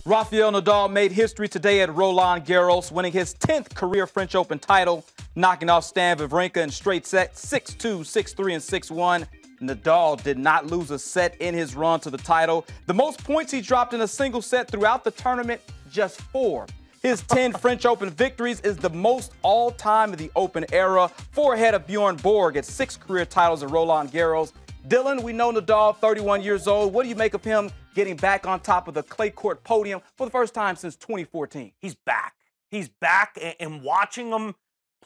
Rafael Nadal made history today at Roland Garros, winning his 10th career French Open title, knocking off Stan Wawrinka in straight sets 6-2, 6-3, and 6-1. Nadal did not lose a set in his run to the title. The most points he dropped in a single set throughout the tournament, just 4. His 10 French Open victories is the most all-time in the Open era, 4 ahead of Bjorn Borg at 6 career titles at Roland Garros. Dylan, we know Nadal, 31 years old. What do you make of him getting back on top of the clay court podium for the first time since 2014? He's back. He's back, and watching him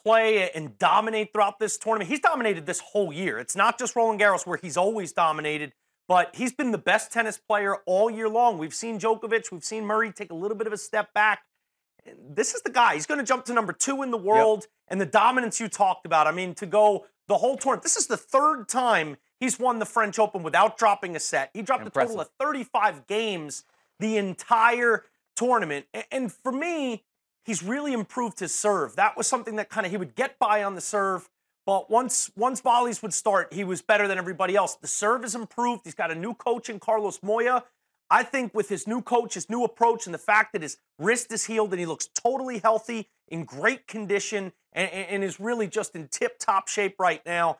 play and dominate throughout this tournament. He's dominated this whole year. It's not just Roland Garros where he's always dominated, but he's been the best tennis player all year long. We've seen Djokovic, we've seen Murray take a little bit of a step back. This is the guy. He's going to jump to number 2 in the world, and the dominance you talked about. I mean, to go the whole tournament. This is the 3rd time he's won the French Open without dropping a set. He dropped a total of 35 games the entire tournament. And for me, he's really improved his serve. That was something that he would get by on the serve, but once volleys would start, he was better than everybody else. The serve has improved. He's got a new coach in Carlos Moya. I think with his new coach, his new approach, and the fact that his wrist is healed and he looks totally healthy, in great condition, and is really just in tip-top shape right now,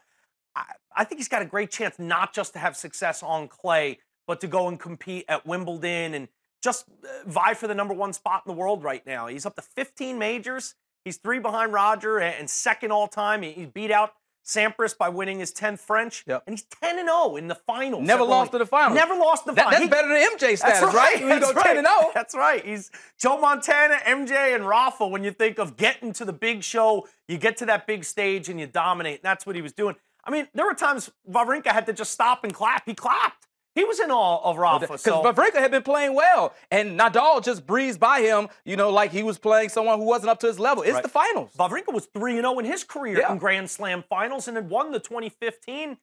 I think he's got a great chance not just to have success on clay, but to go and compete at Wimbledon and just vie for the #1 spot in the world right now. He's up to 15 majors. He's 3 behind Roger and 2nd all-time. He beat out Sampras by winning his 10th French, and he's 10-0 in the finals. Never lost to the finals. Never lost the finals. That's better than MJ status, right? You go 10-0. That's right. He's Joe Montana, MJ, and Rafa. When you think of getting to the big show, you get to that big stage and you dominate, and that's what he was doing. I mean, there were times Wawrinka had to just stop and clap. He clapped. He was in awe of Rafa. Because Wawrinka had been playing well, and Nadal just breezed by him, like he was playing someone who wasn't up to his level. It's the finals. Wawrinka was 3-0 in his career in Grand Slam finals and had won the 2015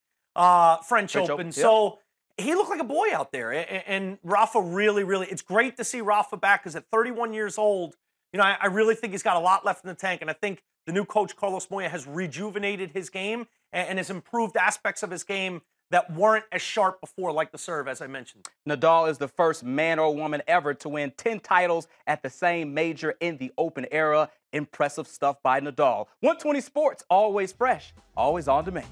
French Open. So he looked like a boy out there. And Rafa really, it's great to see Rafa back because at 31 years old, I really think he's got a lot left in the tank. And I think the new coach, Carlos Moya, has rejuvenated his game and has improved aspects of his game that weren't as sharp before, like the serve, as I mentioned. Nadal is the first man or woman ever to win 10 titles at the same major in the Open era. Impressive stuff by Nadal. 120 Sports, always fresh, always on demand.